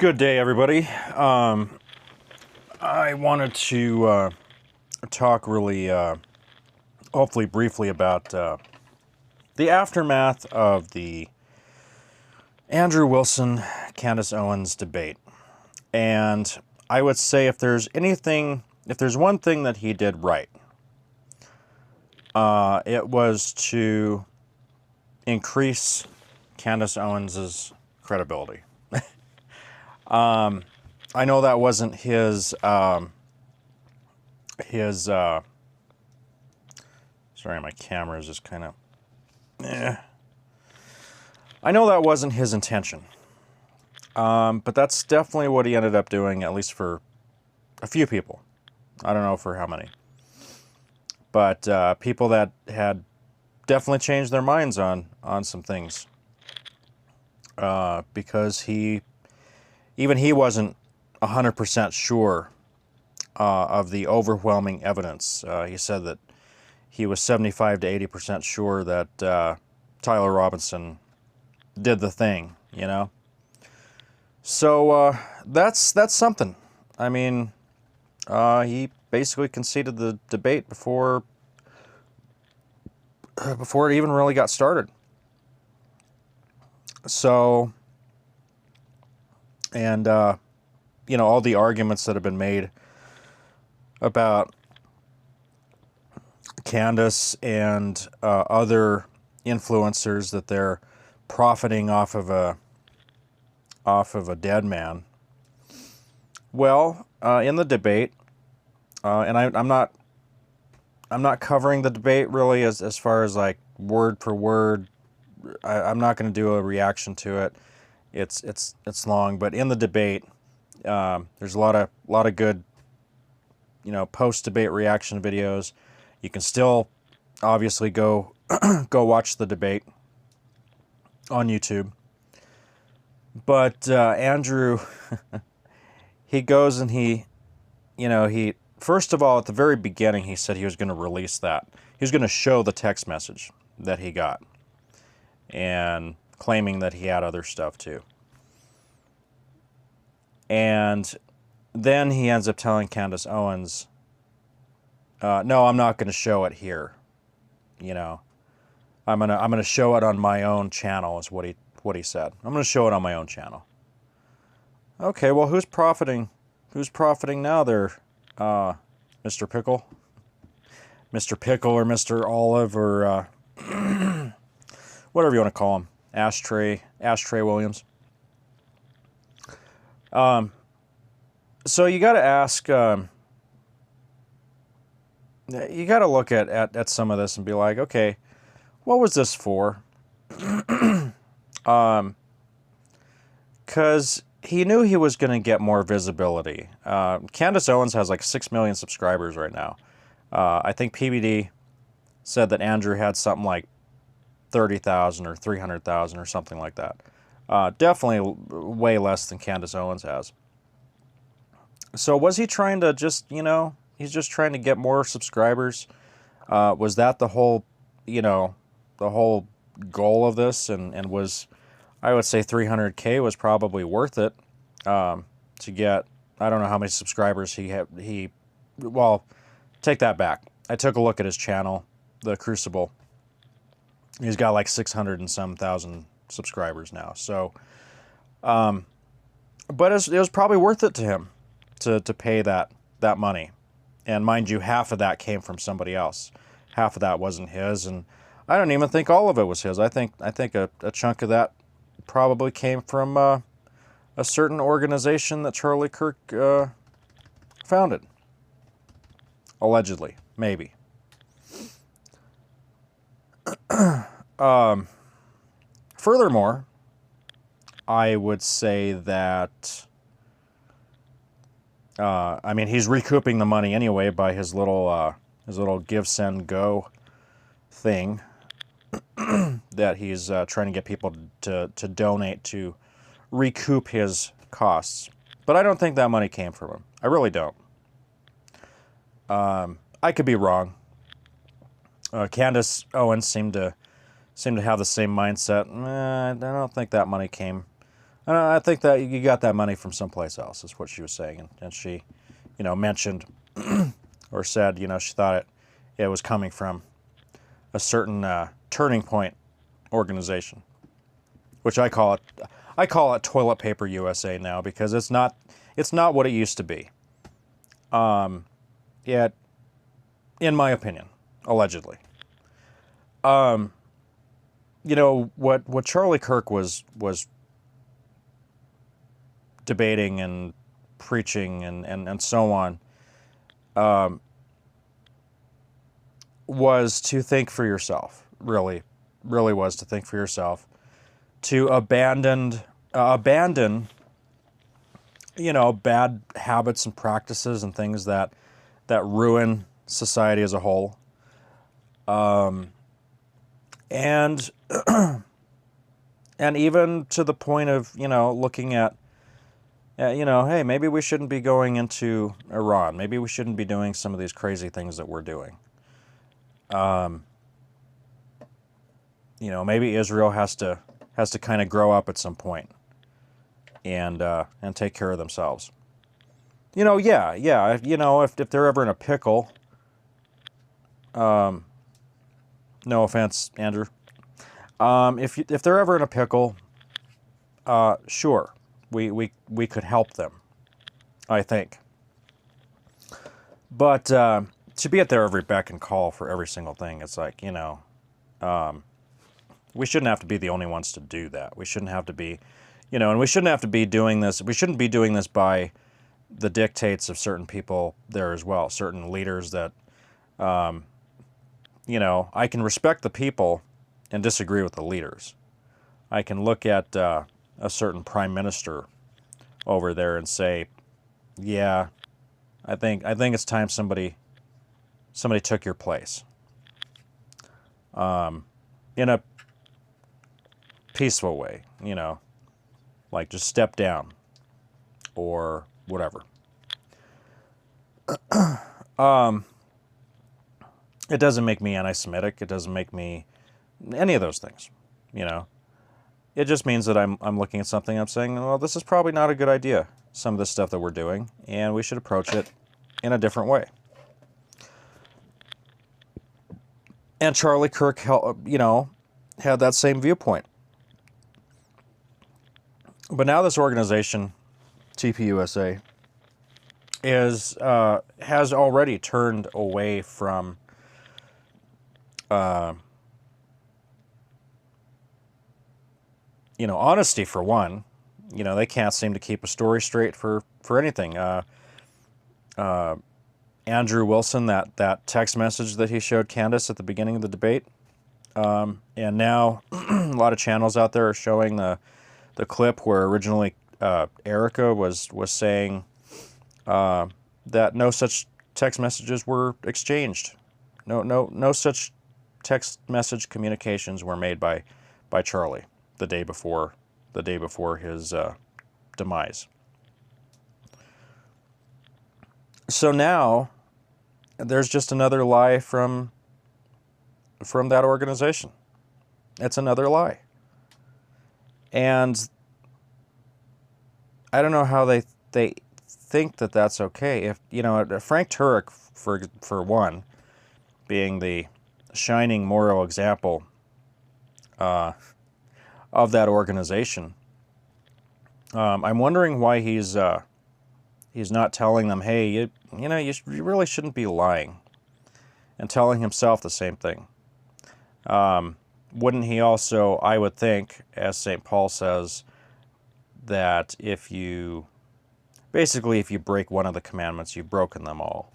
Good day, everybody. I wanted to talk really, hopefully briefly about the aftermath of the Andrew Wilson, Candace Owens debate. And I would say if there's one thing that he did right, it was to increase Candace Owens's credibility. I know that wasn't his, sorry, my camera is just kind of, I know that wasn't his intention. But that's definitely what he ended up doing, at least for a few people. I don't know for how many. But people that had definitely changed their minds on some things. Because even he wasn't 100% sure of the overwhelming evidence. He said that he was 75 to 80% sure that Tyler Robinson did the thing, you know? So that's something. I mean, he basically conceded the debate before it even really got started. So, and you know, all the arguments that have been made about Candace and other influencers, that they're profiting off of a dead man. Well, in the debate, and I'm not covering the debate really as far as like word for word. I'm not going to do a reaction to it. It's long, but in the debate, there's a lot of good, you know, post-debate reaction videos. You can still obviously go watch the debate on YouTube. But Andrew, he goes and he first of all, at the very beginning, he said he was going to release that. He was going to show the text message that he got, and claiming that he had other stuff too. And then he ends up telling Candace Owens, no, I'm not going to show it here. You know, I'm gonna show it on my own channel, is what he said. I'm going to show it on my own channel. Okay, well, who's profiting? Who's profiting now there, Mr. Pickle? Mr. Pickle or Mr. Olive or whatever you want to call him. Ashtray Williams. So you got to ask, you got to look at some of this and be like, okay, what was this for? Because he knew he was going to get more visibility. Candace Owens has like 6 million subscribers right now. I think PBD said that Andrew had something like 30,000 or 300,000 or something like that. Definitely way less than Candace Owens has. So was he trying to just, you know, he's just trying to get more subscribers? Was that the whole, you know, the whole goal of this? And was, I would say 300K was probably worth it to get. I don't know how many subscribers well, take that back. I took a look at his channel, The Crucible. He's got like 600 and some thousand subscribers now. So, but it was probably worth it to him to pay that money. And mind you, half of that came from somebody else. Half of that wasn't his, and I don't even think all of it was his. I think a chunk of that probably came from a certain organization that Charlie Kirk founded. Allegedly, maybe. Furthermore, I would say that I mean, he's recouping the money anyway by his little give, send, go thing that he's trying to get people to donate to recoup his costs. But I don't think that money came from him. I really don't. I could be wrong. Candace Owens seemed to have the same mindset. I don't think that money came And I think that you got that money from someplace else, is what she was saying. And she, mentioned or said, she thought it was coming from a certain Turning Point organization, which I call it Toilet Paper USA now, because it's not what it used to be. Yet, in my opinion, allegedly. What Charlie Kirk was debating and preaching and so on, was to think for yourself. Really was to think for yourself. To abandon bad habits and practices and things that ruin society as a whole. And even to the point of, looking at, hey, maybe we shouldn't be going into Iran. Maybe we shouldn't be doing some of these crazy things that we're doing. Maybe Israel has to kind of grow up at some point and take care of themselves. If they're ever in a pickle, no offense, Andrew. If they're ever in a pickle, sure, we could help them, I think. But to be at their every beck and call for every single thing, it's like, we shouldn't have to be the only ones to do that. We shouldn't have to be, and we shouldn't have to be doing this. We shouldn't be doing this by the dictates of certain people there as well, certain leaders that, I can respect the people and disagree with the leaders. I can look at a certain prime minister over there and say, yeah, I think it's time somebody took your place. In a peaceful way, like just step down or whatever. It doesn't make me anti-Semitic. It doesn't make me any of those things, It just means that I'm looking at something, I'm saying, well, this is probably not a good idea, some of the stuff that we're doing, and we should approach it in a different way. And Charlie Kirk, had that same viewpoint. But now this organization, TPUSA, has already turned away from honesty for one. They can't seem to keep a story straight for anything. Andrew Wilson, that text message that he showed Candace at the beginning of the debate, and now a lot of channels out there are showing the clip where originally Erica was saying that no such text messages were exchanged. No such text message communications were made by Charlie the day before his demise. So now there's just another lie from that organization. It's another lie. And I don't know how they think that that's okay. If Frank Turek, for one, being the shining moral example of that organization, I'm wondering why he's not telling them, hey, you really shouldn't be lying, and telling himself the same thing. Wouldn't he also, I would think, as St. Paul says, that if you break one of the commandments, you've broken them all.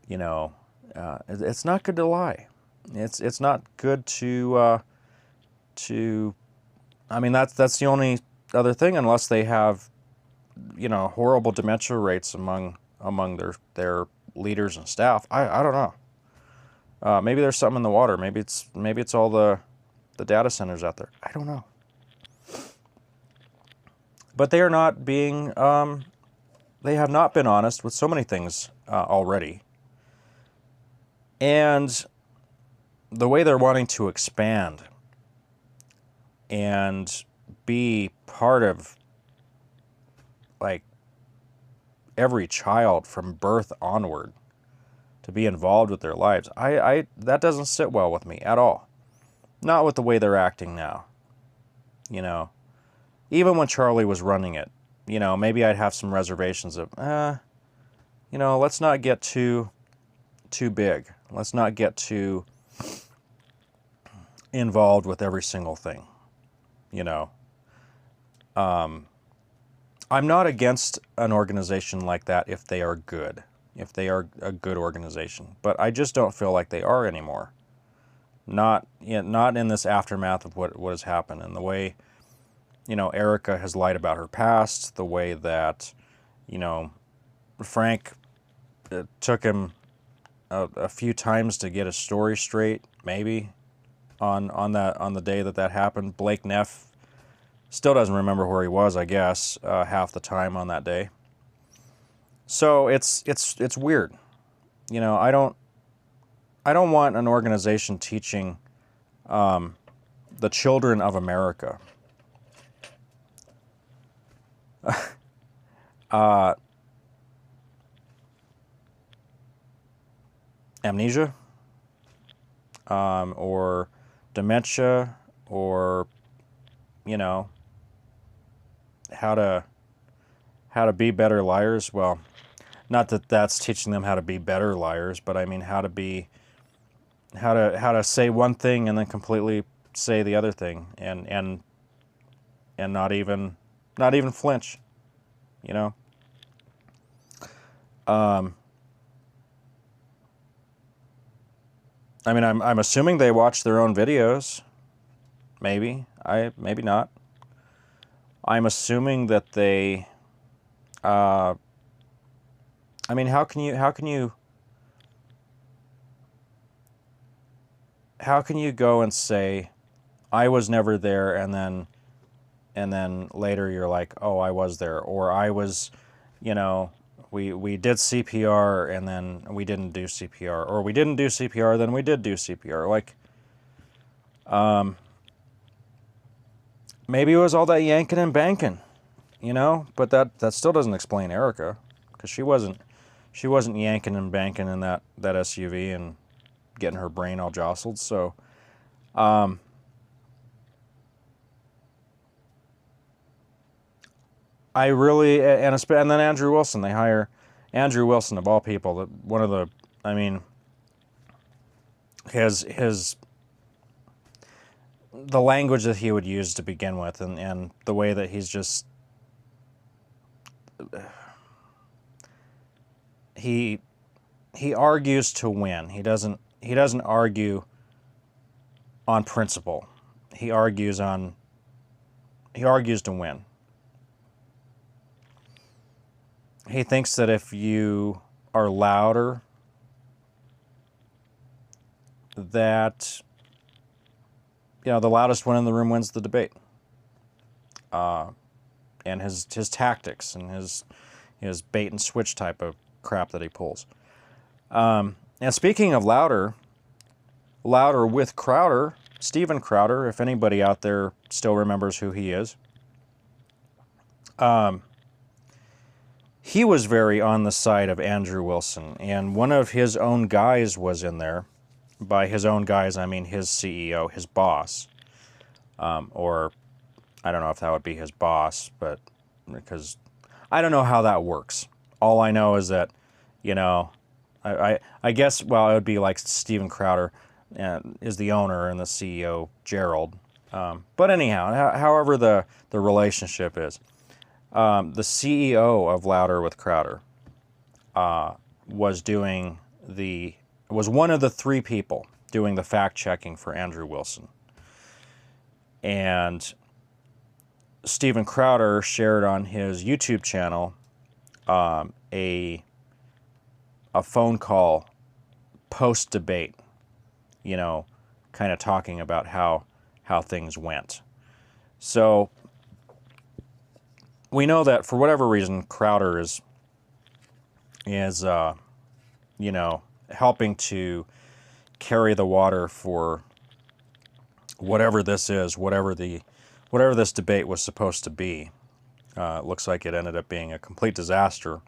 It's not good to lie. It's not good to. I mean, that's the only other thing, unless they have, horrible dementia rates among their leaders and staff. I don't know. Maybe there's something in the water. Maybe it's all the data centers out there. I don't know. But they are not being. They have not been honest with so many things already. And the way they're wanting to expand and be part of, like, every child from birth onward, to be involved with their lives. That doesn't sit well with me at all. Not with the way they're acting now. You know, even when Charlie was running it, you know, maybe I'd have some reservations of, you know, let's not get too big. Let's not get too involved with every single thing, you know. I'm not against an organization like that if they are good, if they are a good organization, but I just don't feel like they are anymore. Not in this aftermath of what has happened, and the way, you know, Erica has lied about her past, the way that, you know, Frank, it took him a few times to get his story straight, maybe, on the day that happened. Blake Neff still doesn't remember where he was, I guess, half the time on that day. So it's weird. You know, I don't want an organization teaching the children of America amnesia, or dementia, or, you know, how to be better liars. Well, not that that's teaching them how to be better liars, but I mean how to say one thing and then completely say the other thing, and not even flinch, you know. I mean, I'm assuming they watch their own videos. Maybe not. I'm assuming that they. I mean, how can you go and say, I was never there, and then later you're like, oh, I was there, or I was, you know, we did CPR and then we didn't do CPR, or we didn't do CPR, then we did do CPR. Like, maybe it was all that yanking and banking, you know, but that still doesn't explain Erica, because she wasn't yanking and banking in that SUV and getting her brain all jostled. So, I really, and then Andrew Wilson, they hire Andrew Wilson, of all people, one of the, I mean, his the language that he would use to begin with, and the way that he's just, he argues to win. He doesn't argue on principle. He argues to win. He thinks that if you are louder, that, you know, the loudest one in the room wins the debate. And his tactics and his bait and switch type of crap that he pulls. And speaking of louder with Crowder, Steven Crowder, if anybody out there still remembers who he is, he was very on the side of Andrew Wilson, and one of his own guys was in there. By his own guys, I mean his CEO, his boss, or I don't know if that would be his boss, but because I don't know how that works. All I know is that, you know, I guess, well, it would be like Steven Crowder is the owner and the CEO, Gerald. But anyhow, however the relationship is, the CEO of Louder with Crowder was one of the three people doing the fact-checking for Andrew Wilson. And Steven Crowder shared on his YouTube channel a phone call post-debate, you know, kind of talking about how things went. So we know that for whatever reason, Crowder is you know, helping to carry the water for whatever this is, whatever the whatever this debate was supposed to be. It looks like it ended up being a complete disaster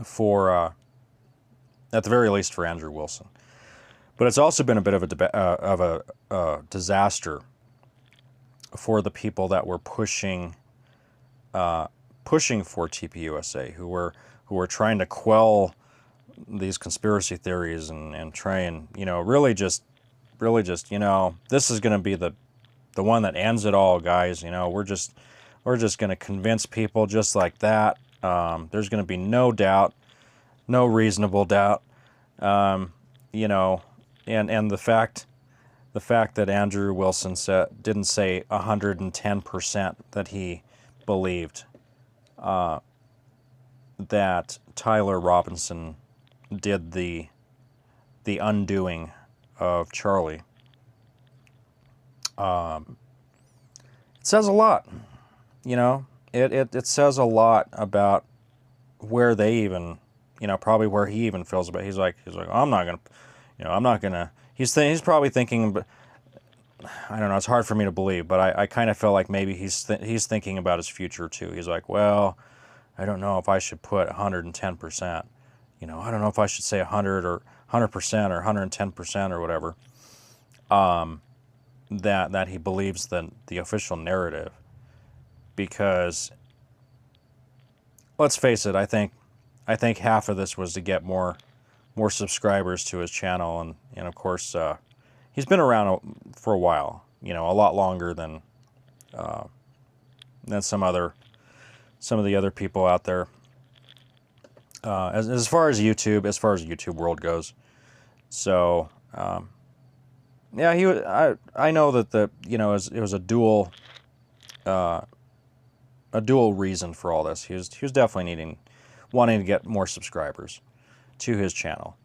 for, at the very least, for Andrew Wilson. But it's also been a bit of a disaster for the people that were pushing for TPUSA, who were trying to quell these conspiracy theories and try and, you know, really just, you know, this is going to be the one that ends it all, guys. You know, we're just going to convince people just like that. There's going to be no doubt, no reasonable doubt. You know, and the fact that Andrew Wilson didn't say 110% that he believed that Tyler Robinson did the undoing of Charlie. It says a lot, you know. It says a lot about where they even, you know, probably where he even feels about it. He's like, I'm not gonna. He's probably thinking, but I don't know. It's hard for me to believe, but I kind of feel like maybe he's thinking about his future too. He's like, well, I don't know if I should put 110%. You know, I don't know if I should say 100 or 100% or 110% or whatever. That he believes the official narrative, because let's face it, I think half of this was to get more subscribers to his channel, and of course he's been around for a while, you know, a lot longer than some of the other people out there. As far as YouTube world goes, so yeah, I know that it was a dual reason for all this. He was definitely wanting to get more subscribers to his channel,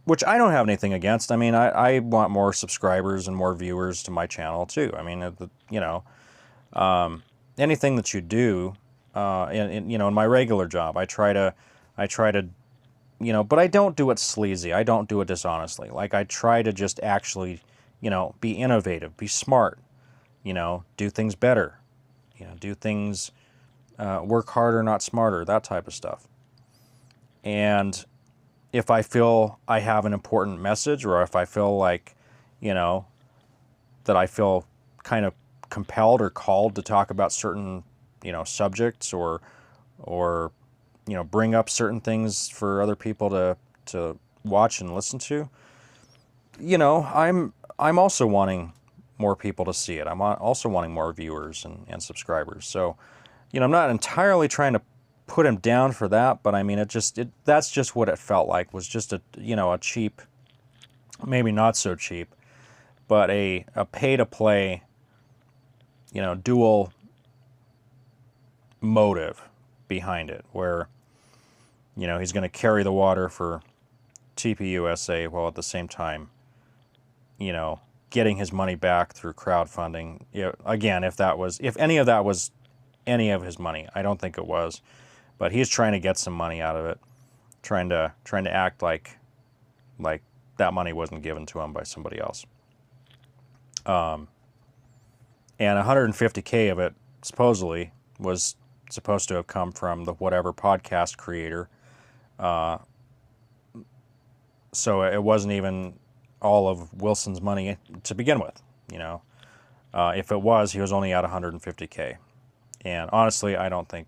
which I don't have anything against. I mean, I want more subscribers and more viewers to my channel too. I mean, you know, anything that you do, in my regular job, I try to, you know, but I don't do it sleazy. I don't do it dishonestly. Like, I try to just actually, you know, be innovative, be smart, you know, do things better, you know, do things, work harder, not smarter, that type of stuff. And if I feel I have an important message, or if I feel like, you know, that I feel kind of compelled or called to talk about certain, you know, subjects, or you know, bring up certain things for other people to watch and listen to, you know, I'm also wanting more people to see it. I'm also wanting more viewers and subscribers. So, you know, I'm not entirely trying to put him down for that, but I mean, that's just what it felt like, was just a, you know, a cheap, maybe not so cheap, but a pay-to-play, you know, dual motive behind it, where, you know, he's going to carry the water for TPUSA while at the same time, you know, getting his money back through crowdfunding. You know, again, if any of that was any of his money, I don't think it was, but he's trying to get some money out of it, trying to act like that money wasn't given to him by somebody else. And 150K of it supposedly was supposed to have come from the whatever podcast creator. So it wasn't even all of Wilson's money to begin with, you know. If it was, he was only at 150K. And honestly, I don't think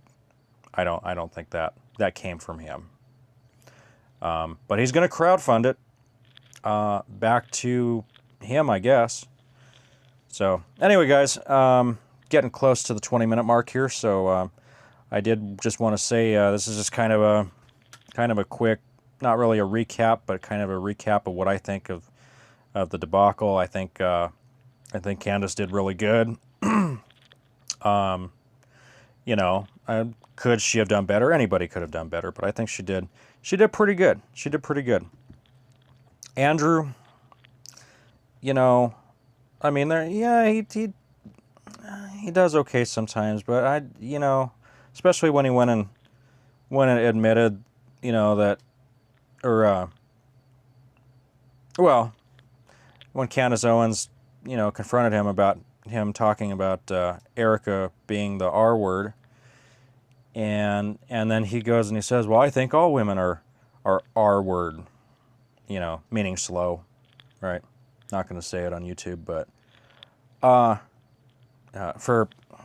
that came from him. But he's going to crowdfund it back to him, I guess. So anyway, guys, getting close to the 20-minute mark here, so I did just want to say this is just kind of a quick, not really a recap, but kind of a recap of what I think of the debacle. I think Candace did really good. You know, could she have done better? Anybody could have done better, but I think she did. She did pretty good. She did pretty good. Andrew, you know, I mean, he does okay sometimes, but you know, especially when he went and admitted, you know, that, or well, when Candace Owens you know, confronted him about him talking about Erica being the R word, and then he goes and he says, well, I think all women are R word, you know, meaning slow, right? Not going to say it on YouTube, but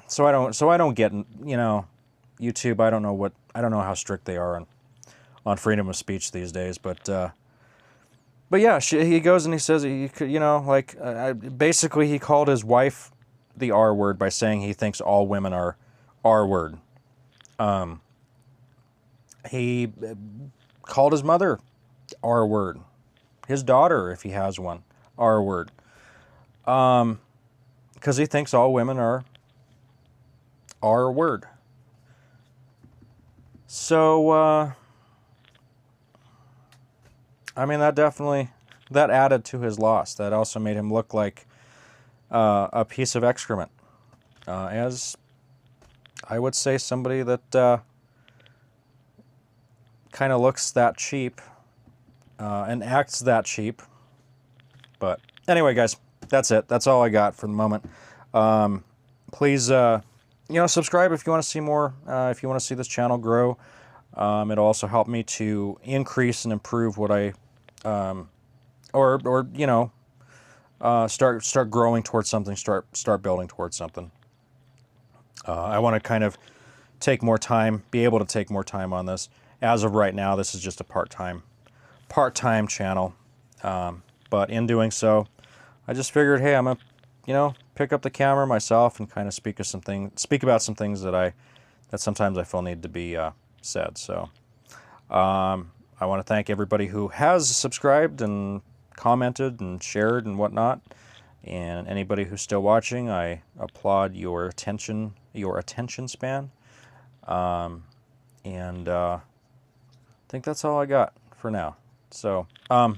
so I don't get, you know, YouTube. I don't know how strict they are on freedom of speech these days, but yeah, he goes and he says, you know, like, basically he called his wife the R word by saying he thinks all women are R word. He called his mother R word, his daughter, if he has one, R word, because he thinks all women are R word. So, I mean, that added to his loss. That also made him look like a piece of excrement. As I would say, somebody that kind of looks that cheap and acts that cheap. But anyway, guys, that's it. That's all I got for the moment. Please, you know, subscribe if you want to see more. If you want to see this channel grow, it'll also help me to increase and improve what I, or you know, start growing towards something. Start building towards something. I want to kind of take more time, be able to take more time on this. As of right now, this is just a part-time channel. But in doing so, I just figured, hey, I'm gonna, you know, pick up the camera myself and kind of speak about some things that sometimes I feel need to be said. So, I want to thank everybody who has subscribed and commented and shared and whatnot. And anybody who's still watching, I applaud your attention span. And I think that's all I got for now. So, I'll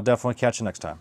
definitely catch you next time.